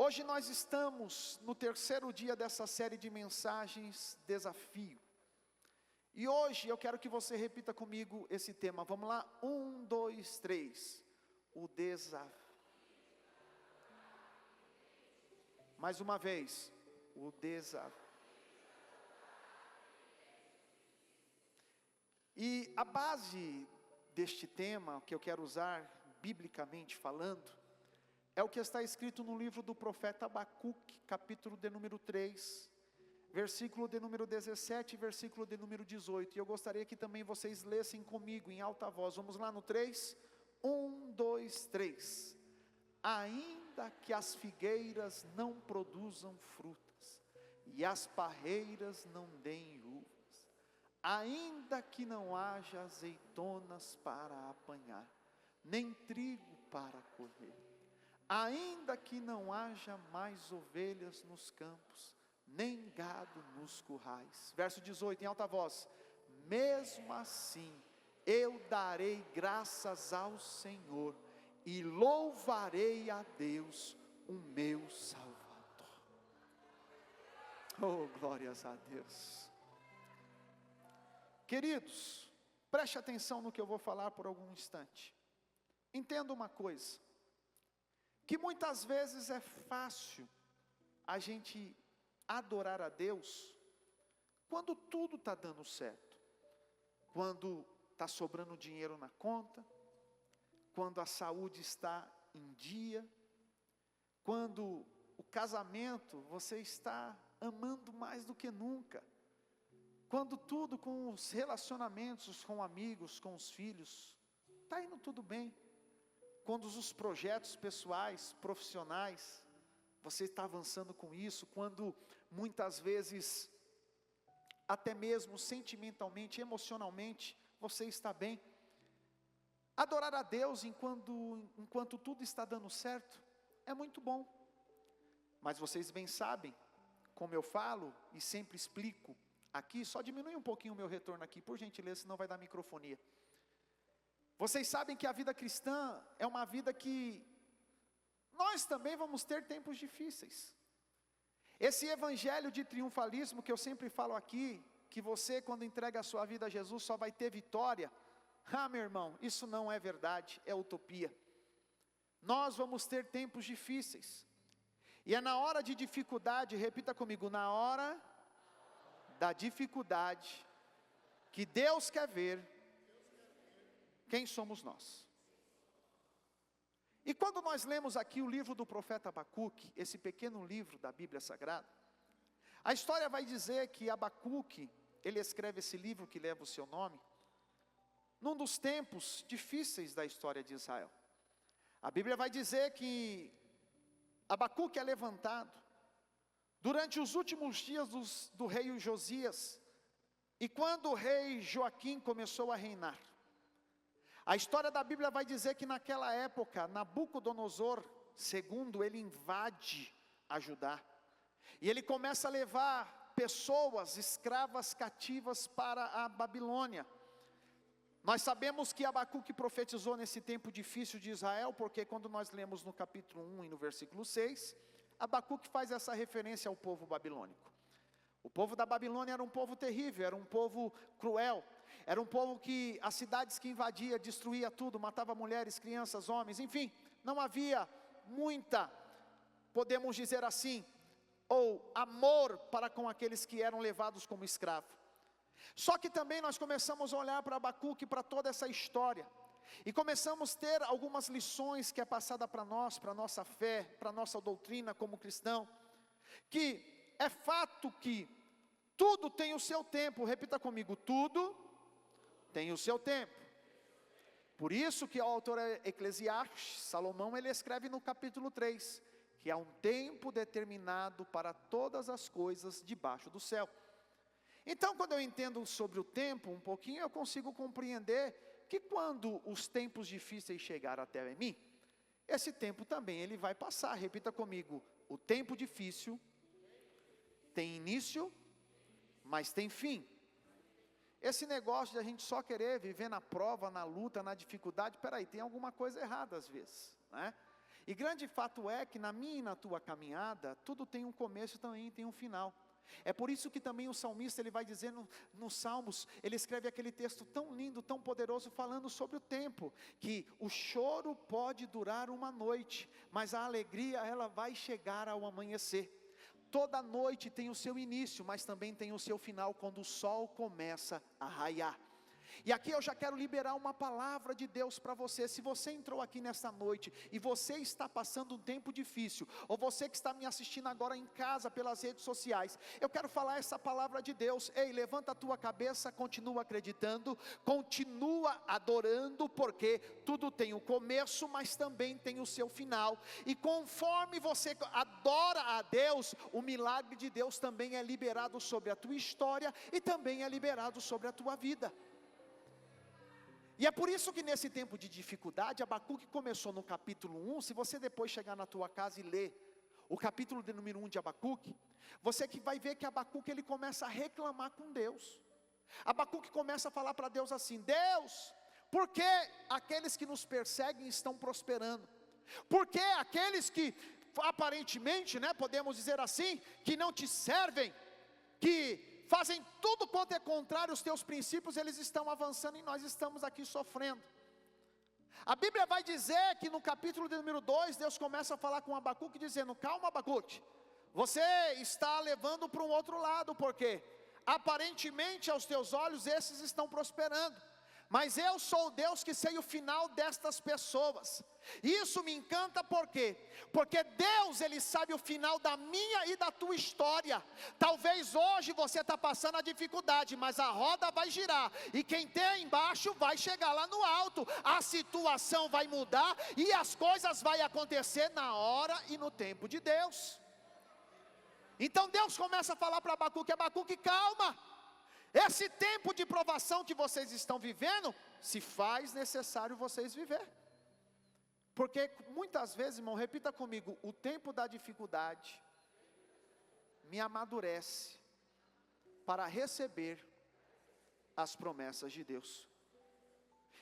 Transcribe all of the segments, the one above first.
Hoje nós estamos no terceiro dia dessa série de mensagens Desafio. E hoje eu quero que você repita comigo esse tema. Vamos lá? 1, 2, 3. O desafio. Mais uma vez. O desafio. E a base deste tema que eu quero usar, biblicamente falando, é o que está escrito no livro do profeta Abacuque, capítulo de número 3, versículo de número 17 e versículo de número 18. E eu gostaria que também vocês lessem comigo em alta voz. Vamos lá no 3? 1, 2, 3. Ainda que as figueiras não produzam frutas, e as parreiras não deem uvas, ainda que não haja azeitonas para apanhar, nem trigo para colher, ainda que não haja mais ovelhas nos campos, nem gado nos currais. Verso 18 em alta voz. Mesmo assim, eu darei graças ao Senhor, e louvarei a Deus, o meu Salvador. Oh, glórias a Deus. Queridos, preste atenção no que eu vou falar por algum instante. Entenda uma coisa, que muitas vezes é fácil a gente adorar a Deus quando tudo está dando certo, quando está sobrando dinheiro na conta, quando a saúde está em dia, quando o casamento você está amando mais do que nunca, quando tudo com os relacionamentos com amigos, com os filhos, está indo tudo bem, quando os projetos pessoais, profissionais, você está avançando com isso, quando muitas vezes, até mesmo sentimentalmente, emocionalmente, você está bem. Adorar a Deus enquanto tudo está dando certo, é muito bom. Mas vocês bem sabem, como eu falo e sempre explico aqui, só diminui um pouquinho o meu retorno aqui, por gentileza, senão vai dar microfonia. Vocês sabem que a vida cristã é uma vida que nós também vamos ter tempos difíceis. Esse evangelho de triunfalismo que eu sempre falo aqui, que você quando entrega a sua vida a Jesus só vai ter vitória, meu irmão, isso não é verdade, é utopia. Nós vamos ter tempos difíceis, e é na hora de dificuldade, repita comigo, na hora da dificuldade, que Deus quer ver quem somos nós. E quando nós lemos aqui o livro do profeta Abacuque, esse pequeno livro da Bíblia Sagrada, a história vai dizer que Abacuque, ele escreve esse livro que leva o seu nome, num dos tempos difíceis da história de Israel. A Bíblia vai dizer que Abacuque é levantado durante os últimos dias do rei Josias, e quando o rei Joaquim começou a reinar. A história da Bíblia vai dizer que naquela época, Nabucodonosor II, ele invade a Judá, e ele começa a levar pessoas, escravas cativas para a Babilônia. Nós sabemos que Abacuque profetizou nesse tempo difícil de Israel, porque quando nós lemos no capítulo 1 e no versículo 6, Abacuque faz essa referência ao povo babilônico. O povo da Babilônia era um povo terrível, era um povo cruel, era um povo que as cidades que invadia, destruía tudo, matava mulheres, crianças, homens, enfim, não havia muita, podemos dizer assim, ou amor para com aqueles que eram levados como escravo. Só que também nós começamos a olhar para Abacuque, para toda essa história, e começamos a ter algumas lições que é passada para nós, para a nossa fé, para a nossa doutrina como cristão, que é fato que tudo tem o seu tempo, repita comigo, tudo tem o seu tempo. Por isso que o autor Eclesiastes, Salomão, ele escreve no capítulo 3, que há um tempo determinado para todas as coisas debaixo do céu. Então, quando eu entendo sobre o tempo um pouquinho, eu consigo compreender que quando os tempos difíceis chegarem até mim, esse tempo também ele vai passar. Repita comigo, o tempo difícil tem início, mas tem fim. Esse negócio de a gente só querer viver na prova, na luta, na dificuldade, peraí, tem alguma coisa errada às vezes, né? E grande fato é que na minha e na tua caminhada, tudo tem um começo e também tem um final. É por isso que também o salmista, ele vai dizer nos Salmos, ele escreve aquele texto tão lindo, tão poderoso, falando sobre o tempo, que o choro pode durar uma noite, mas a alegria, ela vai chegar ao amanhecer. Toda noite tem o seu início, mas também tem o seu final, quando o sol começa a raiar. E aqui eu já quero liberar uma palavra de Deus para você. Se você entrou aqui nesta noite e você está passando um tempo difícil, ou você que está me assistindo agora em casa pelas redes sociais, eu quero falar essa palavra de Deus. Ei, levanta a tua cabeça, continua acreditando, continua adorando, porque tudo tem um começo, mas também tem o seu final. E conforme você adora a Deus, o milagre de Deus também é liberado sobre a tua história e também é liberado sobre a tua vida. E é por isso que nesse tempo de dificuldade, Abacuque começou no capítulo 1, se você depois chegar na tua casa e ler o capítulo de número 1 de Abacuque, você que vai ver que Abacuque ele começa a reclamar com Deus. Abacuque começa a falar para Deus assim: Deus, por que aqueles que nos perseguem estão prosperando? Por que aqueles que aparentemente, podemos dizer assim, que não te servem, que fazem tudo quanto é contrário aos teus princípios, eles estão avançando e nós estamos aqui sofrendo? A Bíblia vai dizer que no capítulo de número 2, Deus começa a falar com Abacuque dizendo: calma, Abacuque, você está levando para um outro lado, porque aparentemente aos teus olhos esses estão prosperando, mas eu sou o Deus que sei o final destas pessoas. Isso me encanta, por quê? Porque Deus, Ele sabe o final da minha e da tua história. Talvez hoje você está passando a dificuldade, mas a roda vai girar, e quem tem embaixo vai chegar lá no alto. A situação vai mudar, e as coisas vão acontecer na hora e no tempo de Deus. Então Deus começa a falar para Abacuque: Abacuque, calma. Esse tempo de provação que vocês estão vivendo, se faz necessário vocês viver. Porque muitas vezes, irmão, repita comigo: o tempo da dificuldade me amadurece para receber as promessas de Deus.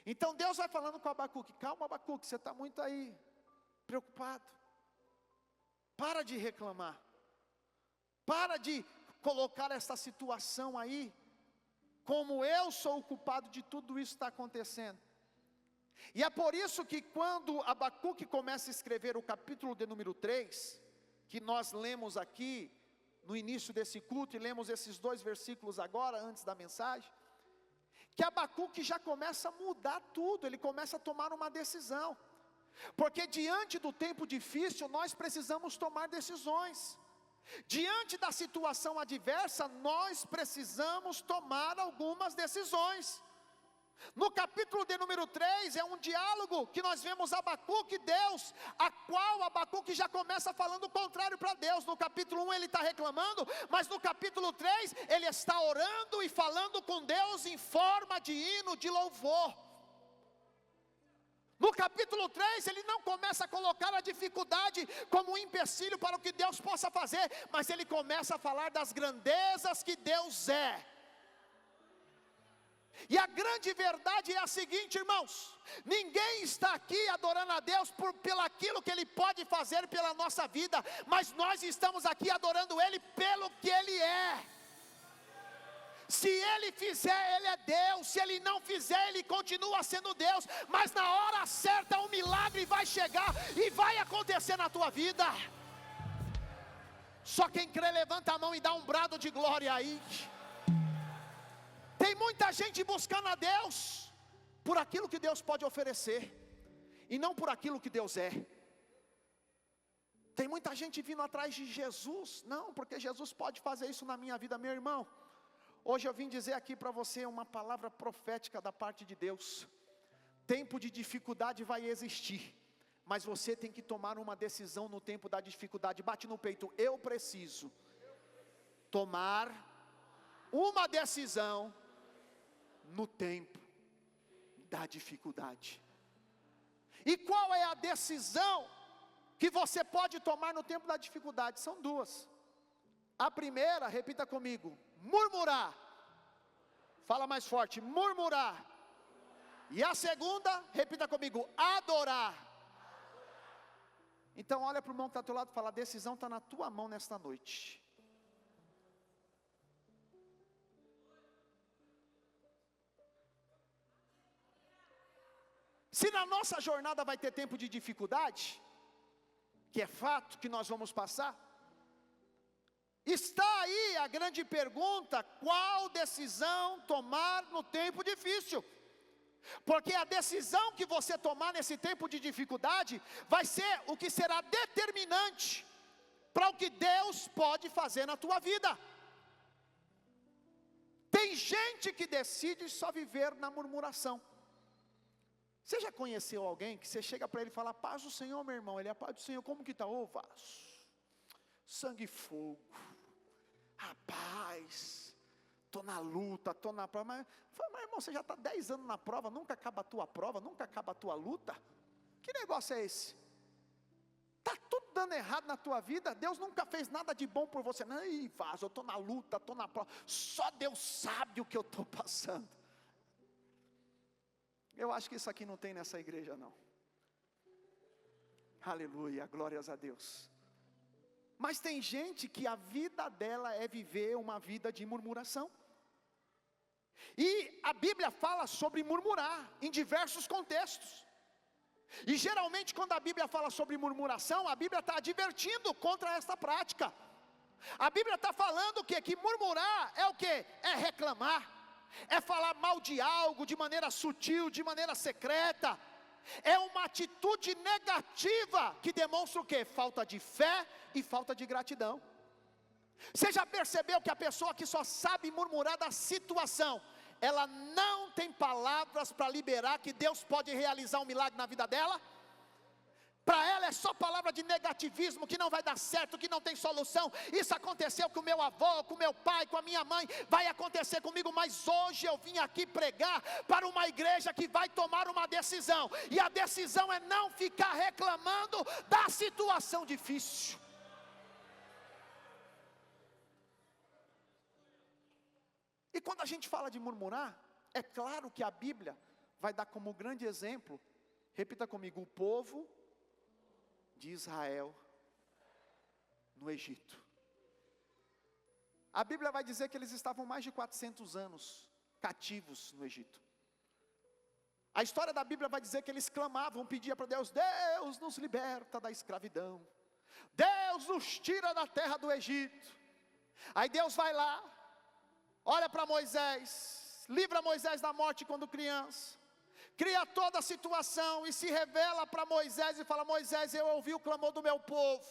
Então Deus vai falando com Abacuque: calma, Abacuque, você está muito aí preocupado. Para de reclamar. Para de colocar essa situação aí como eu sou o culpado de tudo isso que está acontecendo. E é por isso que quando Abacuque começa a escrever o capítulo de número 3, que nós lemos aqui no início desse culto, e lemos esses 2 versículos agora, antes da mensagem, que Abacuque já começa a mudar tudo, ele começa a tomar uma decisão, porque diante do tempo difícil, nós precisamos tomar decisões. Diante da situação adversa, nós precisamos tomar algumas decisões. No capítulo de número 3, é um diálogo que nós vemos Abacuque e Deus, a qual Abacuque já começa falando o contrário para Deus. No capítulo 1 ele está reclamando, mas no capítulo 3 ele está orando e falando com Deus em forma de hino, de louvor. No capítulo 3 ele não começa a colocar a dificuldade como um empecilho para o que Deus possa fazer, mas ele começa a falar das grandezas que Deus é. E a grande verdade é a seguinte, irmãos: ninguém está aqui adorando a Deus pelo aquilo que Ele pode fazer pela nossa vida, mas nós estamos aqui adorando Ele pelo que Ele é. Se Ele fizer, Ele é Deus. Se Ele não fizer, Ele continua sendo Deus. Mas na hora certa um milagre vai chegar e vai acontecer na tua vida. Só quem crê levanta a mão e dá um brado de glória aí. Tem muita gente buscando a Deus por aquilo que Deus pode oferecer, e não por aquilo que Deus é. Tem muita gente vindo atrás de Jesus, não, porque Jesus pode fazer isso na minha vida. Meu irmão, hoje eu vim dizer aqui para você uma palavra profética da parte de Deus. Tempo de dificuldade vai existir, mas você tem que tomar uma decisão no tempo da dificuldade. Bate no peito: eu preciso tomar uma decisão no tempo da dificuldade. E qual é a decisão que você pode tomar no tempo da dificuldade? São 2. A primeira, repita comigo: murmurar. Fala mais forte: murmurar. E a segunda, repita comigo: adorar. Então olha para o irmão que está ao teu lado e fala: a decisão está na tua mão nesta noite. Se na nossa jornada vai ter tempo de dificuldade, que é fato que nós vamos passar, está aí a grande pergunta: qual decisão tomar no tempo difícil? Porque a decisão que você tomar nesse tempo de dificuldade, vai ser o que será determinante para o que Deus pode fazer na tua vida. Tem gente que decide só viver na murmuração. Você já conheceu alguém que você chega para ele e fala: paz do Senhor, meu irmão? Ele é: paz do Senhor, como que está? Ô vaso, sangue e fogo, rapaz, estou na luta, estou na prova. Mas irmão, você já está 10 anos na prova, nunca acaba a tua prova, nunca acaba a tua luta. Que negócio é esse? Está tudo dando errado na tua vida, Deus nunca fez nada de bom por você. Não, vaso, eu estou na luta, estou na prova, só Deus sabe o que eu estou passando. Eu acho que isso aqui não tem nessa igreja não. Aleluia, glórias a Deus. Mas tem gente que a vida dela é viver uma vida de murmuração. E a Bíblia fala sobre murmurar em diversos contextos. E geralmente quando a Bíblia fala sobre murmuração, a Bíblia está advertindo contra esta prática. A Bíblia está falando o quê? Que murmurar é o quê? É reclamar. É falar mal de algo de maneira sutil, de maneira secreta. É uma atitude negativa que demonstra o quê? Falta de fé e falta de gratidão. Você já percebeu que a pessoa que só sabe murmurar da situação, ela não tem palavras para liberar que Deus pode realizar um milagre na vida dela? Para ela é só palavra de negativismo, que não vai dar certo, que não tem solução. Isso aconteceu com o meu avô, com o meu pai, com a minha mãe, vai acontecer comigo. Mas hoje eu vim aqui pregar para uma igreja que vai tomar uma decisão, e a decisão é não ficar reclamando da situação difícil. E quando a gente fala de murmurar, é claro que a Bíblia vai dar como grande exemplo, repita comigo, o povo de Israel no Egito. A Bíblia vai dizer que eles estavam mais de 400 anos cativos no Egito. A história da Bíblia vai dizer que eles clamavam, pediam para Deus: Deus nos liberta da escravidão, Deus nos tira da terra do Egito. Aí Deus vai lá, olha para Moisés, livra Moisés da morte quando criança, cria toda a situação e se revela para Moisés e fala: Moisés, eu ouvi o clamor do meu povo,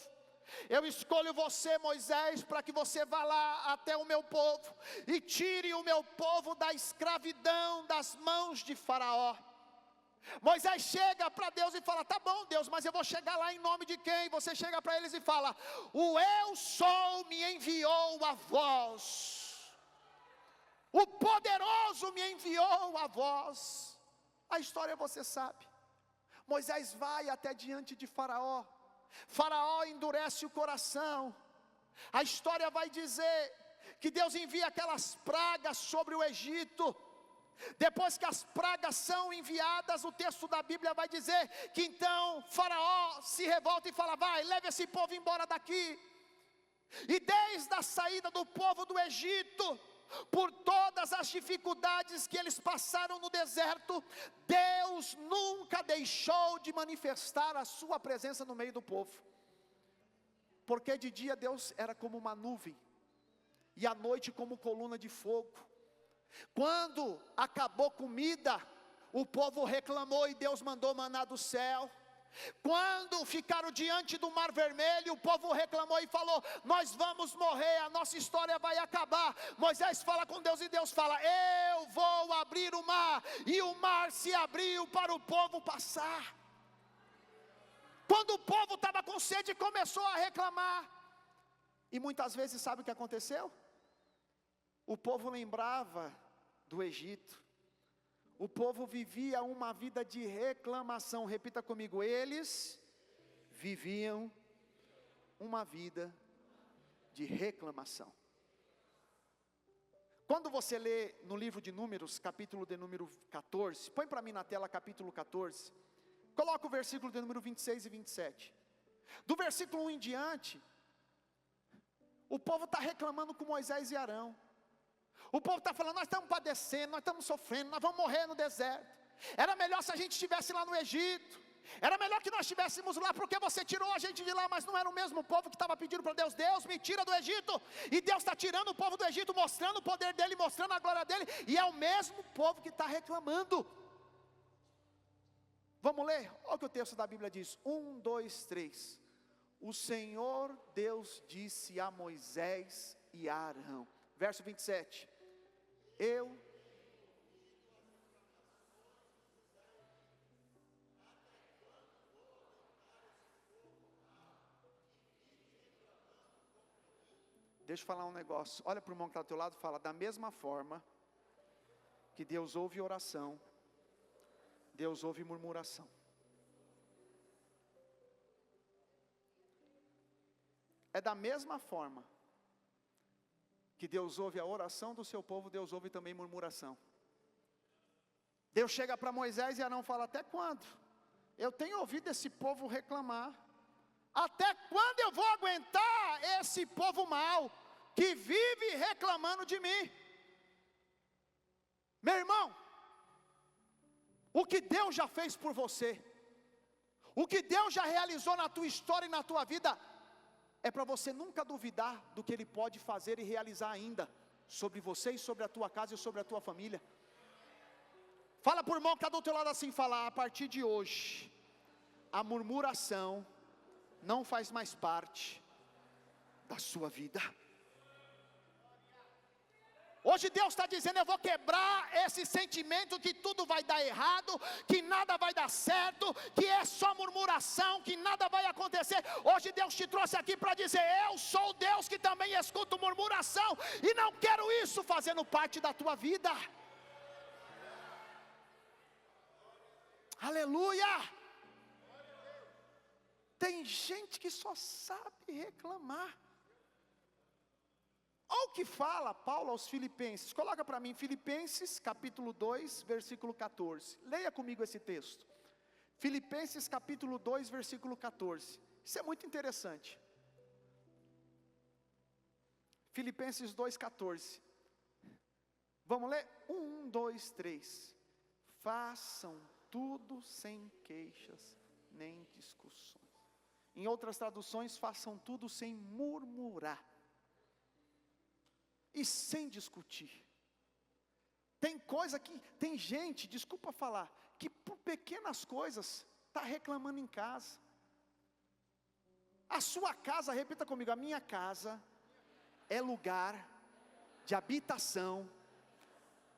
eu escolho você, Moisés, para que você vá lá até o meu povo e tire o meu povo da escravidão das mãos de Faraó. Moisés chega para Deus e fala: tá bom, Deus, mas eu vou chegar lá em nome de quem? Você chega para eles e fala: o eu sou me enviou a vós, o poderoso me enviou a vós. A história você sabe. Moisés vai até diante de Faraó, Faraó endurece o coração. A história vai dizer que Deus envia aquelas pragas sobre o Egito. Depois que as pragas são enviadas, o texto da Bíblia vai dizer que então Faraó se revolta e fala: vai, leve esse povo embora daqui. E desde a saída do povo do Egito, por todas as dificuldades que eles passaram no deserto, Deus nunca deixou de manifestar a sua presença no meio do povo. Porque de dia Deus era como uma nuvem, e à noite como coluna de fogo. Quando acabou comida, o povo reclamou e Deus mandou maná do céu. Quando ficaram diante do mar vermelho, o povo reclamou e falou: nós vamos morrer, a nossa história vai acabar. Moisés fala com Deus e Deus fala: eu vou abrir o mar. E o mar se abriu para o povo passar. Quando o povo estava com sede, começou a reclamar. E muitas vezes sabe o que aconteceu? O povo lembrava do Egito. O povo vivia uma vida de reclamação. Repita comigo: eles viviam uma vida de reclamação. Quando você lê no livro de Números, capítulo de número 14, põe para mim na tela capítulo 14, coloca o versículo de número 26 e 27. Do versículo 1 em diante, o povo está reclamando com Moisés e Arão. O povo está falando: nós estamos padecendo, nós estamos sofrendo, nós vamos morrer no deserto. Era melhor se a gente estivesse lá no Egito. Era melhor que nós estivéssemos lá, porque você tirou a gente de lá. Mas não era o mesmo povo que estava pedindo para Deus: Deus, me tira do Egito. E Deus está tirando o povo do Egito, mostrando o poder dele, mostrando a glória dele. E é o mesmo povo que está reclamando. Vamos ler? Olha o que o texto da Bíblia diz. 1, 2, 3. O Senhor Deus disse a Moisés e a Arão. Verso 27. Deixa eu falar um negócio. Olha para o irmão que está do teu lado e fala: da mesma forma que Deus ouve oração, Deus ouve murmuração. É da mesma forma que Deus ouve a oração do seu povo, Deus ouve também murmuração. Deus chega para Moisés e Arão fala: até quando? Eu tenho ouvido esse povo reclamar. Até quando eu vou aguentar esse povo mau, que vive reclamando de mim? Meu irmão, o que Deus já fez por você, o que Deus já realizou na tua história e na tua vida, é para você nunca duvidar do que Ele pode fazer e realizar ainda, sobre você e sobre a tua casa e sobre a tua família. Fala para o irmão que está do teu lado assim, fala: a partir de hoje, a murmuração não faz mais parte da sua vida. Hoje Deus está dizendo: eu vou quebrar esse sentimento que tudo vai dar errado, que nada vai dar certo, que é só murmuração, que nada vai acontecer. Hoje Deus te trouxe aqui para dizer: eu sou o Deus que também escuto murmuração, e não quero isso fazendo parte da tua vida. Aleluia! Tem gente que só sabe reclamar. Olha o que fala Paulo aos Filipenses. Coloca para mim Filipenses capítulo 2, versículo 14. Leia comigo esse texto. Filipenses capítulo 2, versículo 14. Isso é muito interessante. Filipenses 2, 14. Vamos ler? 1, 2, 3. Façam tudo sem queixas nem discussões. Em outras traduções, façam tudo sem murmurar e sem discutir. Tem gente, desculpa falar, que por pequenas coisas está reclamando em casa. A sua casa, repita comigo: a minha casa é lugar de habitação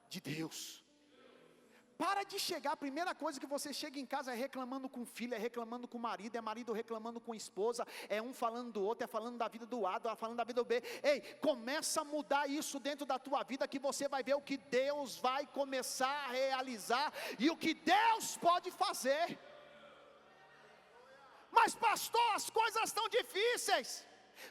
de Deus. Para de chegar, a primeira coisa que você chega em casa é reclamando com o filho, é reclamando com o marido, é marido reclamando com a esposa, é um falando do outro, é falando da vida do A, é falando da vida do B. Ei, começa a mudar isso dentro da tua vida, que você vai ver o que Deus vai começar a realizar, e o que Deus pode fazer. Mas pastor, as coisas estão difíceis.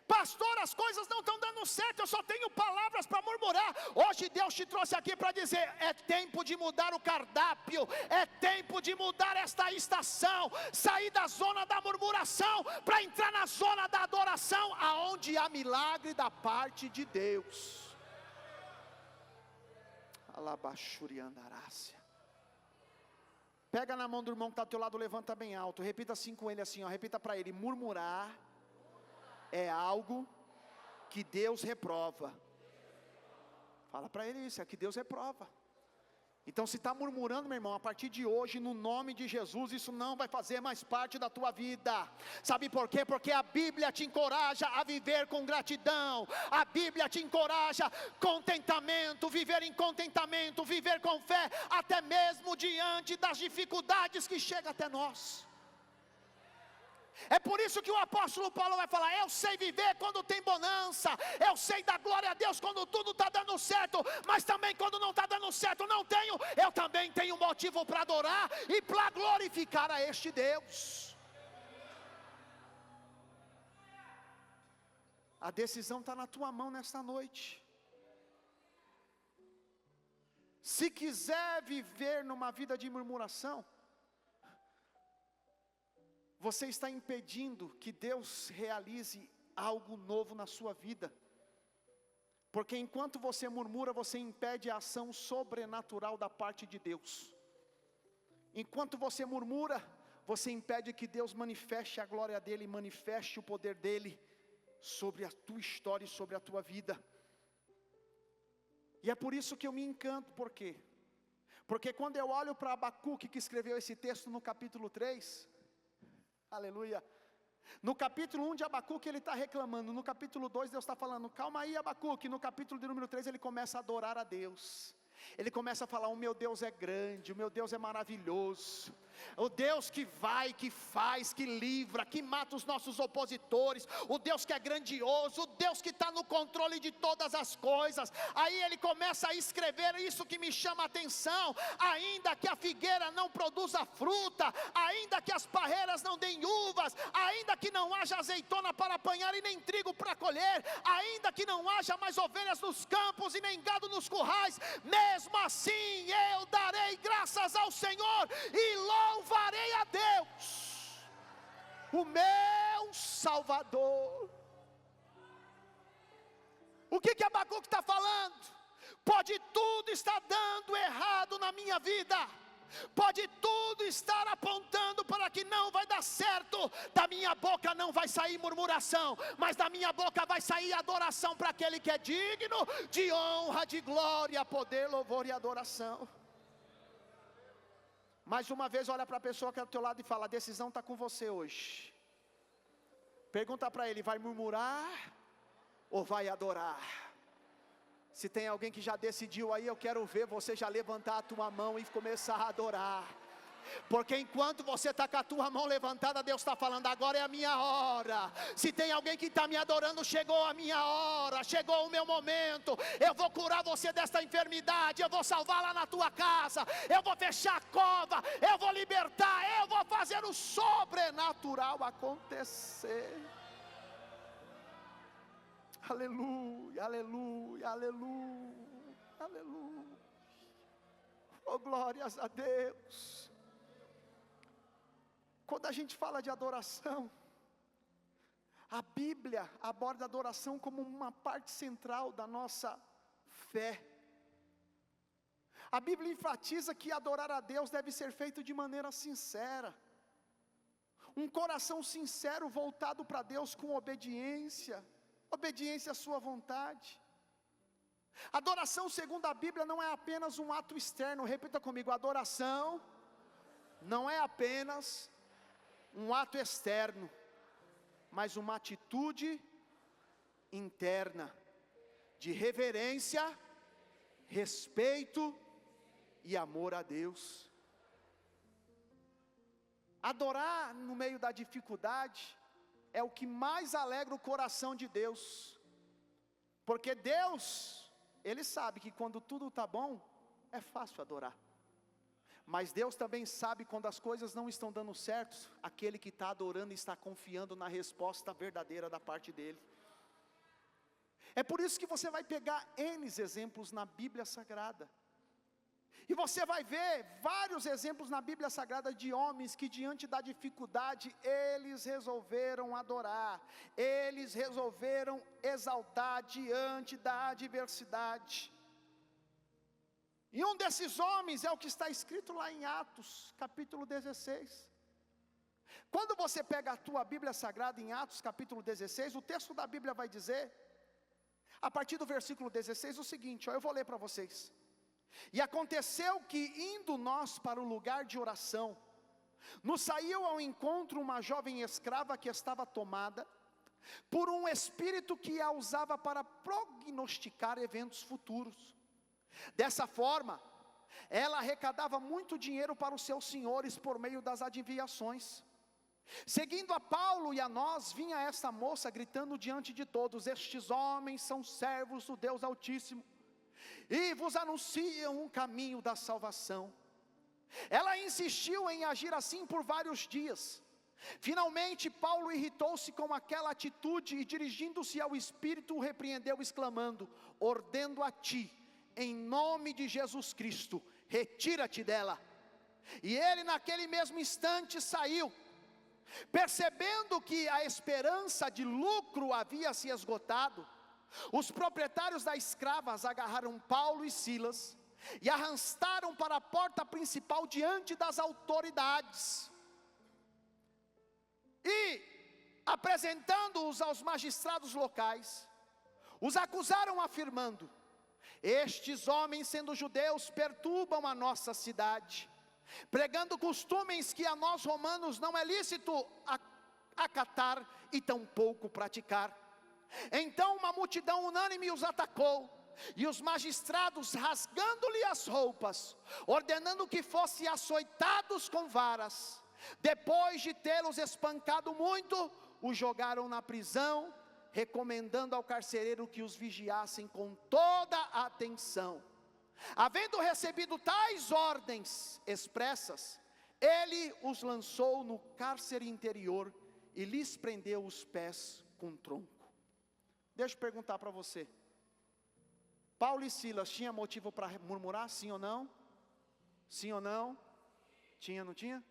Pastor, as coisas não estão dando certo, eu só tenho palavras para murmurar. Hoje Deus te trouxe aqui para dizer: é tempo de mudar o cardápio, é tempo de mudar esta estação, sair da zona da murmuração, para entrar na zona da adoração, aonde há milagre da parte de Deus. Alabaxuriandarácia. Pega na mão do irmão que está ao teu lado, levanta bem alto, repita assim com ele assim, ó, repita para ele: murmurar é algo que Deus reprova. Fala para ele isso, é que Deus reprova. Então se está murmurando, meu irmão, a partir de hoje, no nome de Jesus, isso não vai fazer mais parte da tua vida. Sabe por quê? Porque a Bíblia te encoraja a viver com gratidão. A Bíblia te encoraja contentamento, viver em contentamento, viver com fé, até mesmo diante das dificuldades que chegam até nós. É por isso que o apóstolo Paulo vai falar: eu sei viver quando tem bonança, eu sei dar glória a Deus quando tudo está dando certo, mas também quando não está dando certo, eu também tenho motivo para adorar e para glorificar a este Deus. A decisão está na tua mão nesta noite. Se quiser viver numa vida de murmuração, você está impedindo que Deus realize algo novo na sua vida. Porque enquanto você murmura, você impede a ação sobrenatural da parte de Deus. Enquanto você murmura, você impede que Deus manifeste a glória dEle, manifeste o poder dEle sobre a tua história e sobre a tua vida. E é por isso que eu me encanto, por quê? Porque quando eu olho para Abacuque, que escreveu esse texto no capítulo 3, aleluia, no capítulo 1 de Abacuque ele está reclamando, no capítulo 2 Deus está falando, calma aí Abacuque, no capítulo de número 3 ele começa a adorar a Deus. Ele começa a falar, o meu Deus é grande, o meu Deus é maravilhoso, o Deus que vai, que faz, que livra, que mata os nossos opositores, o Deus que é grandioso, o Deus que está no controle de todas as coisas. Aí ele começa a escrever isso que me chama a atenção, ainda que a figueira não produza fruta, ainda que as parreiras não deem uvas, ainda que não haja azeitona para apanhar e nem trigo para colher, ainda que não haja mais ovelhas nos campos e nem gado nos currais, mesmo assim eu darei graças ao Senhor e louvarei a Deus, o meu Salvador. O que Abacuque está falando? Pode tudo estar dando errado na minha vida, pode tudo estar apontando para que não vai dar certo, da minha boca não vai sair murmuração, mas da minha boca vai sair adoração para aquele que é digno de honra, de glória, poder, louvor e adoração. Mais uma vez olha para a pessoa que é do teu lado e fala, a decisão está com você hoje. Pergunta para ele, vai murmurar ou vai adorar? Se tem alguém que já decidiu aí, eu quero ver você já levantar a tua mão e começar a adorar. Porque enquanto você está com a tua mão levantada, Deus está falando, agora é a minha hora. Se tem alguém que está me adorando, chegou a minha hora, chegou o meu momento. Eu vou curar você desta enfermidade, eu vou salvar lá na tua casa, eu vou fechar a cova, eu vou libertar, eu vou fazer o sobrenatural acontecer. Aleluia, aleluia, aleluia, aleluia. Oh, glórias a Deus. Quando a gente fala de adoração, a Bíblia aborda a adoração como uma parte central da nossa fé. A Bíblia enfatiza que adorar a Deus deve ser feito de maneira sincera. Um coração sincero voltado para Deus com obediência à sua vontade. Adoração segundo a Bíblia não é apenas um ato externo, repita comigo, adoração não é apenas um ato externo, mas uma atitude interna, de reverência, respeito e amor a Deus. Adorar no meio da dificuldade é o que mais alegra o coração de Deus, porque Deus, Ele sabe que quando tudo está bom, é fácil adorar, mas Deus também sabe quando as coisas não estão dando certo, aquele que está adorando está confiando na resposta verdadeira da parte dEle. É por isso que você vai pegar N exemplos na Bíblia Sagrada, e você vai ver vários exemplos na Bíblia Sagrada de homens que diante da dificuldade, eles resolveram adorar, eles resolveram exaltar diante da adversidade. E um desses homens é o que está escrito lá em Atos, capítulo 16. Quando você pega a tua Bíblia Sagrada em Atos, capítulo 16, o texto da Bíblia vai dizer, a partir do versículo 16, o seguinte, eu vou ler para vocês. E aconteceu que, indo nós para o lugar de oração, nos saiu ao encontro uma jovem escrava que estava tomada por um espírito que a usava para prognosticar eventos futuros. Dessa forma, ela arrecadava muito dinheiro para os seus senhores por meio das adivinhações. Seguindo a Paulo e a nós, vinha esta moça gritando diante de todos, estes homens são servos do Deus Altíssimo, e vos anunciam um caminho da salvação. Ela insistiu em agir assim por vários dias. Finalmente Paulo irritou-se com aquela atitude e dirigindo-se ao Espírito o repreendeu exclamando, ordeno a ti, em nome de Jesus Cristo, retira-te dela. E ele naquele mesmo instante saiu. Percebendo que a esperança de lucro havia se esgotado, os proprietários das escravas agarraram Paulo e Silas e arrastaram para a porta principal diante das autoridades. E, apresentando-os aos magistrados locais, os acusaram afirmando: estes homens, sendo judeus, perturbam a nossa cidade, pregando costumes que a nós romanos não é lícito acatar e tampouco praticar. Então uma multidão unânime os atacou, e os magistrados, rasgando-lhe as roupas, ordenando que fossem açoitados com varas, depois de tê-los espancado muito, os jogaram na prisão, recomendando ao carcereiro que os vigiassem com toda a atenção. Havendo recebido tais ordens expressas, ele os lançou no cárcere interior e lhes prendeu os pés com tronco. Deixa eu perguntar para você: Paulo e Silas tinham motivo para murmurar, sim ou não? Sim ou não? Tinha, não tinha?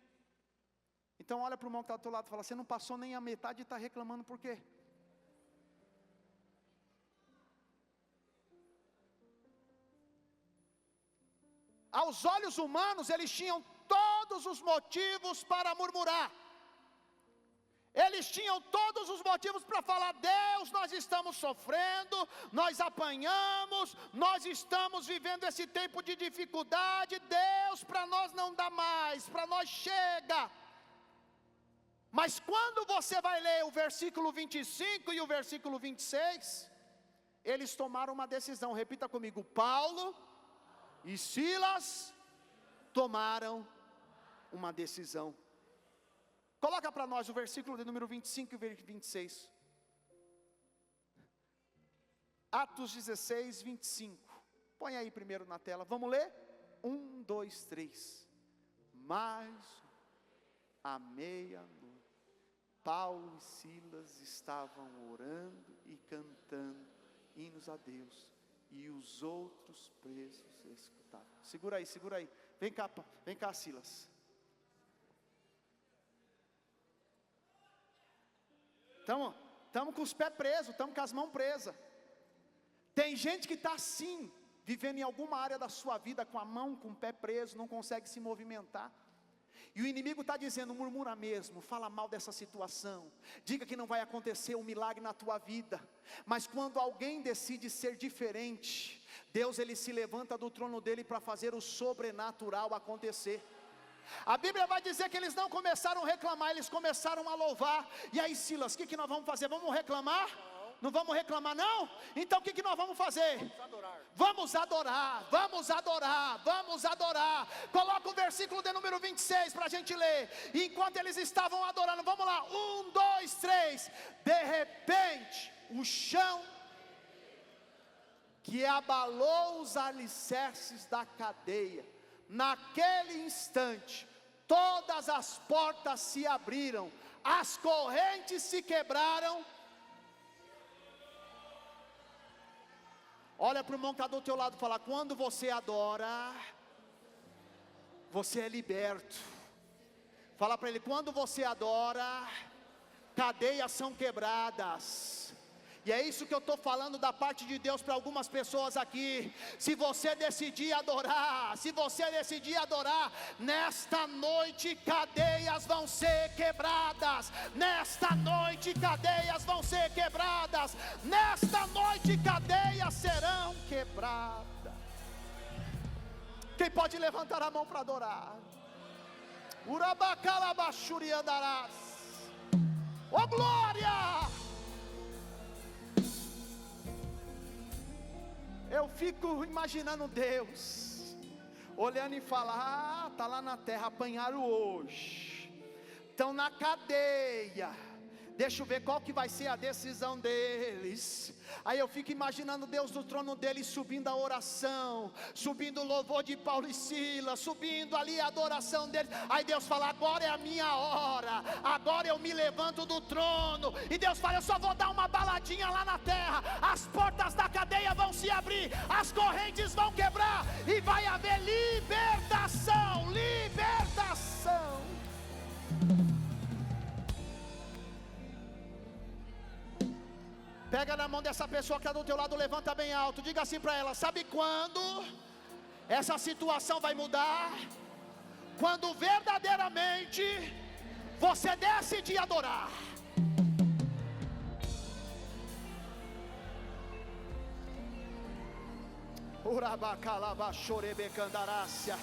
Então olha para o irmão que está do teu lado e fala: você não passou nem a metade e está reclamando por quê? Aos olhos humanos eles tinham todos os motivos para murmurar. Eles tinham todos os motivos para falar: Deus, nós estamos sofrendo, nós apanhamos, nós estamos vivendo esse tempo de dificuldade, Deus, para nós não dá mais, para nós chega. Mas quando você vai ler o versículo 25 e o versículo 26, eles tomaram uma decisão. Repita comigo: Paulo e Silas tomaram uma decisão. Coloca para nós o versículo de número 25 e 26. Atos 16, 25. Põe aí primeiro na tela, vamos ler? 1, 2, 3. Mas à meia-noite, Paulo e Silas estavam orando e cantando hinos a Deus, e os outros presos escutavam. Segura aí. Vem cá, Silas. Estamos com os pés presos, estamos com as mãos presas. Tem gente que está assim, vivendo em alguma área da sua vida com a mão, com o pé preso, não consegue se movimentar. E o inimigo está dizendo: murmura mesmo, fala mal dessa situação, diga que não vai acontecer um milagre na tua vida. Mas quando alguém decide ser diferente, Deus ele se levanta do trono dele para fazer o sobrenatural acontecer. A Bíblia vai dizer que eles não começaram a reclamar, eles começaram a louvar. E aí, Silas, o que nós vamos fazer? Vamos reclamar? Não vamos reclamar não? Então o que nós vamos fazer? Vamos adorar. Coloca o versículo de número 26 para a gente ler. E enquanto eles estavam adorando, vamos lá, 1, 2, 3. De repente, o chão que abalou os alicerces da cadeia, naquele instante, todas as portas se abriram, as correntes se quebraram. Olha para o irmão que está do teu lado e fala: quando você adora, você é liberto. Fala para ele: quando você adora, cadeias são quebradas. E é isso que eu estou falando da parte de Deus para algumas pessoas aqui. Se você decidir adorar, nesta noite cadeias vão ser quebradas. Nesta noite cadeias serão quebradas. Quem pode levantar a mão para adorar? Urabacalabachuriandarás. Oh glória! Eu fico imaginando Deus olhando e falar: está lá na terra, apanharam hoje, estão na cadeia, deixa eu ver qual que vai ser a decisão deles. Aí eu fico imaginando Deus do trono dele, subindo a oração, subindo o louvor de Paulo e Silas, subindo ali a adoração deles. Aí Deus fala: agora é a minha hora, agora eu me levanto do trono. E Deus fala: eu só vou dar uma baladinha lá na terra, as portas da cadeia vão se abrir, as correntes vão quebrar, e vai haver libertação. Pega na mão dessa pessoa que está do teu lado, levanta bem alto, diga assim para ela: sabe quando essa situação vai mudar? Quando verdadeiramente você decidir adorar. Urabacalabachorebecandarácia.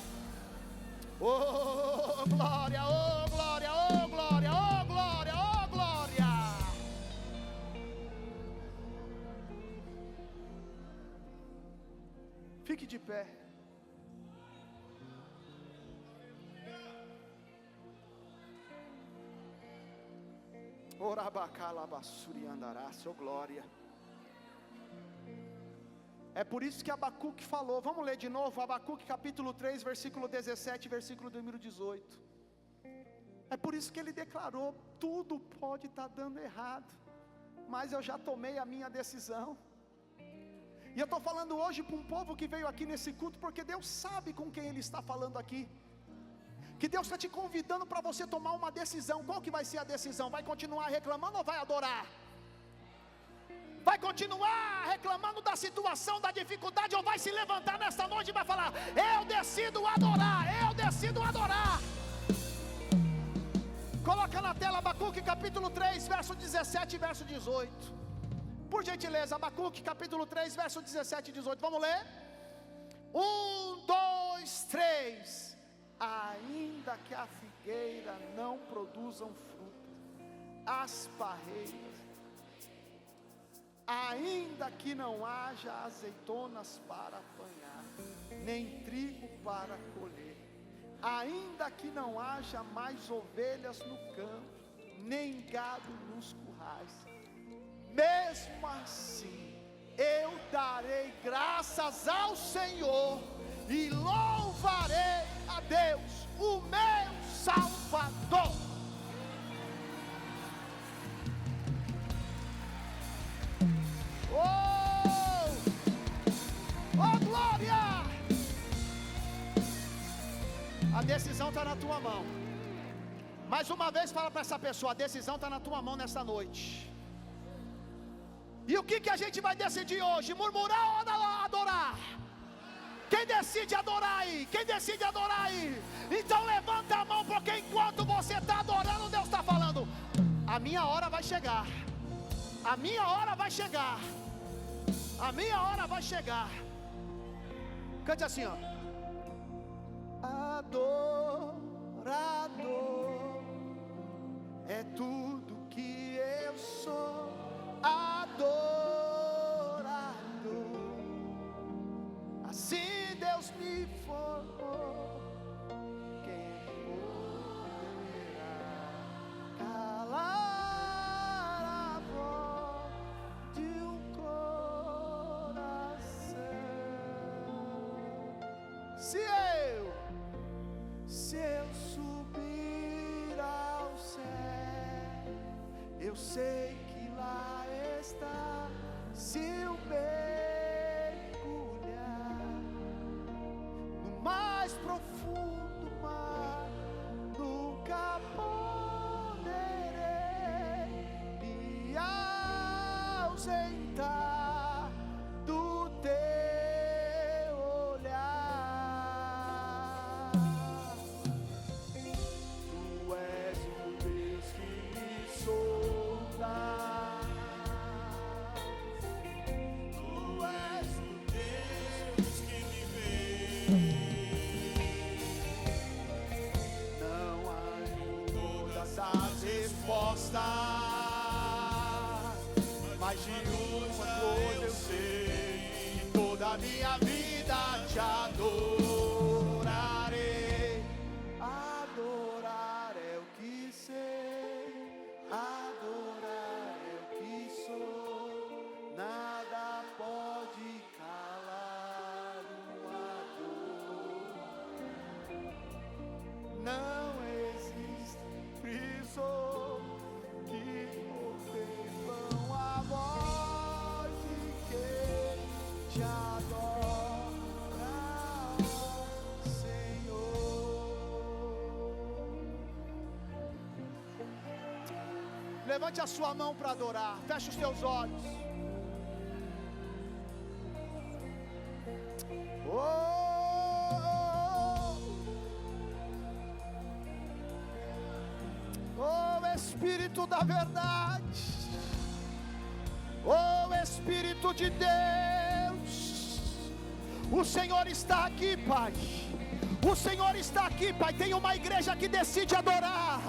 Oh glória, oh glória, oh glória, oh glória, oh glória. Fique de pé. Orabacalabassuriandarácia, oh glória. É por isso que Abacuque falou, vamos ler de novo, Abacuque capítulo 3, versículo 17, versículo número 18. É por isso que ele declarou: tudo pode estar dando errado, mas eu já tomei a minha decisão. E eu estou falando hoje para um povo que veio aqui nesse culto, porque Deus sabe com quem Ele está falando aqui. Que Deus está te convidando para você tomar uma decisão. Qual que vai ser a decisão? Vai continuar reclamando ou vai adorar? Vai continuar reclamando da situação, da dificuldade, ou vai se levantar nesta noite e vai falar: eu decido adorar, eu decido adorar. Coloca na tela Abacuque capítulo 3, verso 17 e verso 18. Por gentileza, Abacuque capítulo 3, verso 17 e 18, vamos ler? 1, 2, 3. Ainda que a figueira não produzam fruto, as parreiras, ainda que não haja azeitonas para apanhar, nem trigo para colher, ainda que não haja mais ovelhas no campo, nem gado nos currais, mesmo assim eu darei graças ao Senhor e louvarei a Deus, o meu Salvador. Oh glória! A decisão está na tua mão. Mais uma vez fala para essa pessoa: a decisão está na tua mão nessa noite. E o que a gente vai decidir hoje? Murmurar ou adorar? Quem decide adorar aí? Quem decide adorar aí? Então levanta a mão, porque enquanto você está adorando, Deus está falando: a minha hora vai chegar. A minha hora vai chegar. A minha hora vai chegar. Cante assim, ó: adorador é tudo que eu sou. Adorador, assim Deus me formou. Quem poderá calar a voz de um coração? Se eu subir ao céu, eu sei que lá está. Se eu mergulhar no mais profundo mar, nunca poderei me ausentar do teu olhar. Tu és o Deus que me sonda. Mas de uma coisa eu sei, que toda a minha vida te adorarei. Adorar é o que sei, adorar é o que sou. Nada pode calar uma dor. Não existe prisão que ofendam a voz de quem te adora, Senhor. Levante a sua mão para adorar. Feche os teus olhos. Espírito da verdade, oh Espírito de Deus, o Senhor está aqui, Pai. O Senhor está aqui, Pai. Tem uma igreja que decide adorar.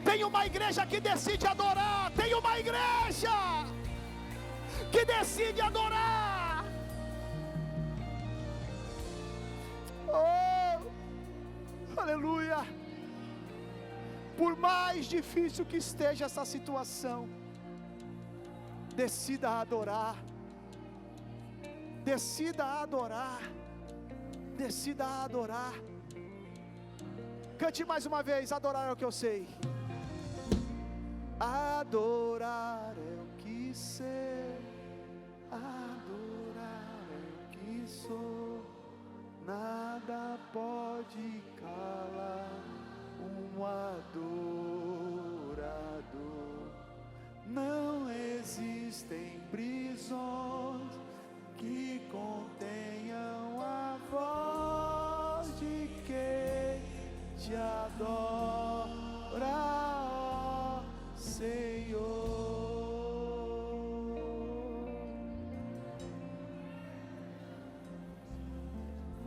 Tem uma igreja que decide adorar. Tem uma igreja que decide adorar. Oh, aleluia. Por mais difícil que esteja essa situação, decida adorar. Decida adorar. Decida adorar. Cante mais uma vez. Adorar é o que eu sei. Adorar é o que sei. Adorar é o que sou. Nada pode calar um adorador. Não existem prisões que contenham a voz de quem te adora, ó Senhor.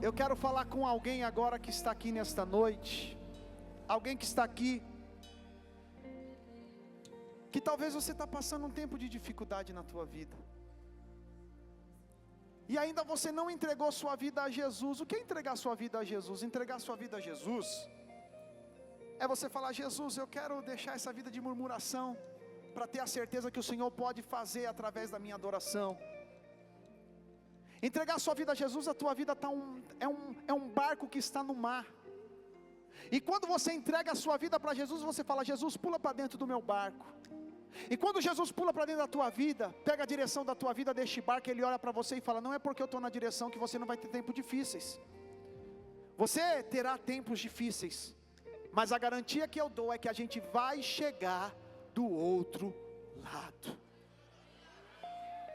Eu quero falar com alguém agora que está aqui nesta noite, alguém que está aqui, que talvez você está passando um tempo de dificuldade na tua vida, e ainda você não entregou sua vida a Jesus. O que é entregar sua vida a Jesus? Entregar sua vida a Jesus é você falar: Jesus, eu quero deixar essa vida de murmuração, para ter a certeza que o Senhor pode fazer através da minha adoração. Entregar sua vida a Jesus, a tua vida é um barco que está no mar, e quando você entrega a sua vida para Jesus, você fala: Jesus, pula para dentro do meu barco. E quando Jesus pula para dentro da tua vida, pega a direção da tua vida deste barco, Ele olha para você e fala: não é porque eu estou na direção que você não vai ter tempos difíceis. Você terá tempos difíceis, mas a garantia que eu dou é que a gente vai chegar do outro lado.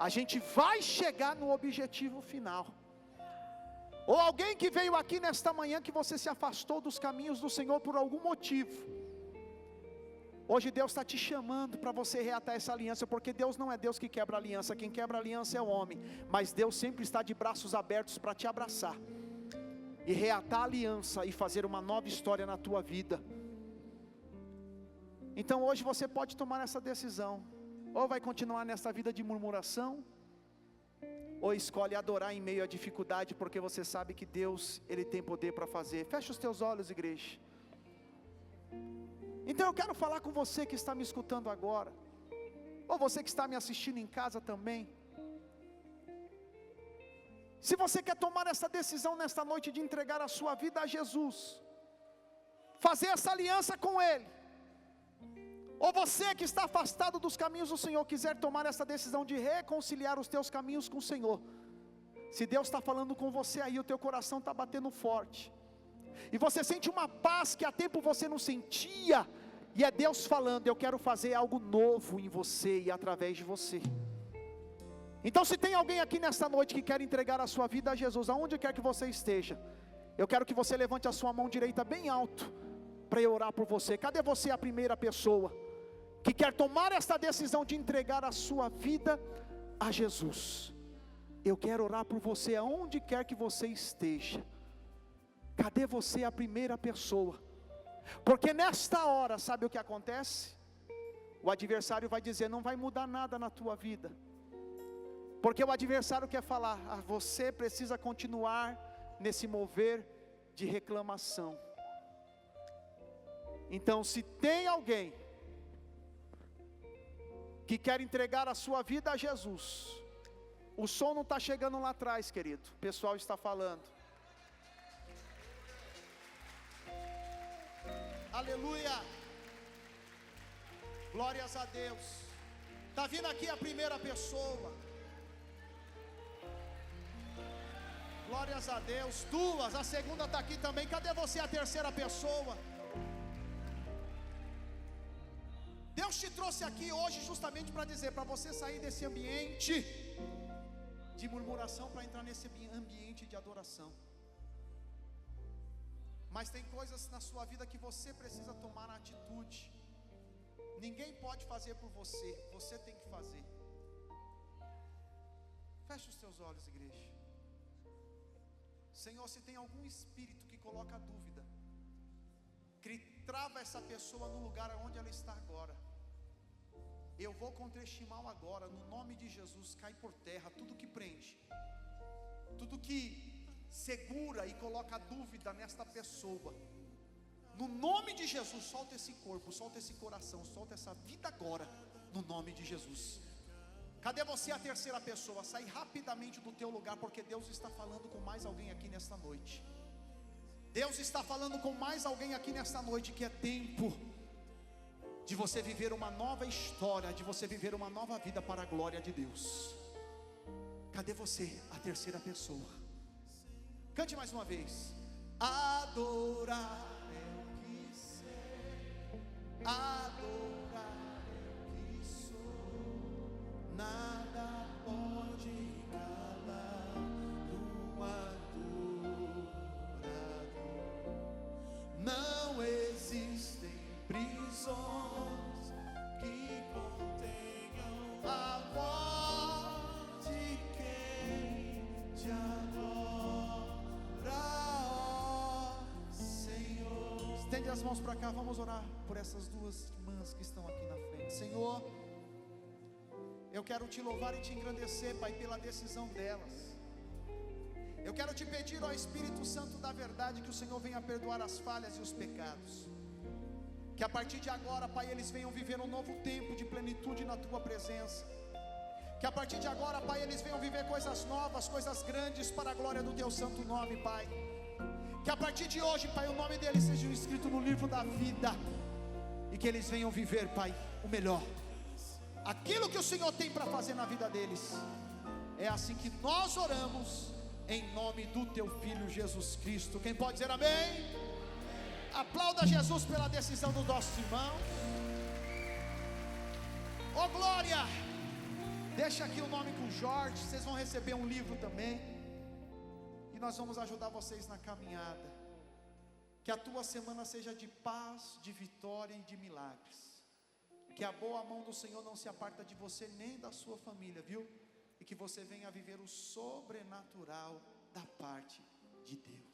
A gente vai chegar no objetivo final. Ou alguém que veio aqui nesta manhã, que você se afastou dos caminhos do Senhor por algum motivo, hoje Deus está te chamando para você reatar essa aliança, porque Deus não é Deus que quebra aliança. Quem quebra aliança é o homem, mas Deus sempre está de braços abertos para te abraçar e reatar a aliança e fazer uma nova história na tua vida. Então hoje você pode tomar essa decisão: ou vai continuar nessa vida de murmuração, ou escolhe adorar em meio à dificuldade, porque você sabe que Deus, Ele tem poder para fazer. Fecha os teus olhos, igreja. Então eu quero falar com você que está me escutando agora, ou você que está me assistindo em casa também. Se você quer tomar essa decisão nesta noite de entregar a sua vida a Jesus, fazer essa aliança com Ele, ou você que está afastado dos caminhos do Senhor, quiser tomar essa decisão de reconciliar os teus caminhos com o Senhor, se Deus está falando com você aí, o teu coração está batendo forte, e você sente uma paz que há tempo você não sentia, e é Deus falando: eu quero fazer algo novo em você e através de você. Então se tem alguém aqui nesta noite que quer entregar a sua vida a Jesus, aonde quer que você esteja, eu quero que você levante a sua mão direita bem alto, para eu orar por você. Cadê você, a primeira pessoa que quer tomar esta decisão de entregar a sua vida a Jesus? Eu quero orar por você aonde quer que você esteja. Cadê você, a primeira pessoa? Porque nesta hora, sabe o que acontece? O adversário vai dizer: não vai mudar nada na tua vida, porque o adversário quer falar: você precisa continuar nesse mover de reclamação. Então se tem alguém que quer entregar a sua vida a Jesus, o som não está chegando lá atrás, querido, o pessoal está falando. Aleluia, glórias a Deus. Está vindo aqui a primeira pessoa, glórias a Deus. Duas, a segunda está aqui também. Cadê você, a terceira pessoa? Deus te trouxe aqui hoje justamente para dizer, para você sair desse ambiente de murmuração, para entrar nesse ambiente de adoração. Mas tem coisas na sua vida que você precisa tomar a atitude. Ninguém pode fazer por você, você tem que fazer. Feche os teus olhos, igreja. Senhor, se tem algum espírito que coloca dúvida, que trava essa pessoa no lugar onde ela está agora, eu vou contra este mal agora, no nome de Jesus. Cai por terra tudo que prende, tudo que segura e coloca dúvida nesta pessoa. No nome de Jesus, solta esse corpo, solta esse coração, solta essa vida agora, no nome de Jesus. Cadê você, a terceira pessoa? Sai rapidamente do teu lugar, porque Deus está falando com mais alguém aqui nesta noite. Deus está falando com mais alguém aqui nesta noite, que é tempo de você viver uma nova história, de você viver uma nova vida para a glória de Deus. Cadê você, a terceira pessoa? Cante mais uma vez. Adorar é o que sei, adorar é o que sou, nada pode calar o adorador. Não existem prisões que contenham a voz de quem te adora, ó Senhor. Estende as mãos para cá, vamos orar por essas duas irmãs que estão aqui na frente. Senhor, eu quero te louvar e te engrandecer, Pai, pela decisão delas. Eu quero te pedir, ó Espírito Santo da verdade, que o Senhor venha perdoar as falhas e os pecados. Que a partir de agora, Pai, eles venham viver um novo tempo de plenitude na Tua presença. Que a partir de agora, Pai, eles venham viver coisas novas, coisas grandes para a glória do Teu santo nome, Pai. Que a partir de hoje, Pai, o nome deles seja escrito no livro da vida. E que eles venham viver, Pai, o melhor, aquilo que o Senhor tem para fazer na vida deles. É assim que nós oramos, em nome do Teu Filho Jesus Cristo. Quem pode dizer amém? Aplauda Jesus pela decisão do nosso irmão. Oh glória! Deixa aqui o nome com o Jorge. Vocês vão receber um livro também, e nós vamos ajudar vocês na caminhada. Que a tua semana seja de paz, de vitória e de milagres. Que a boa mão do Senhor não se aparta de você nem da sua família, viu? E que você venha viver o sobrenatural da parte de Deus.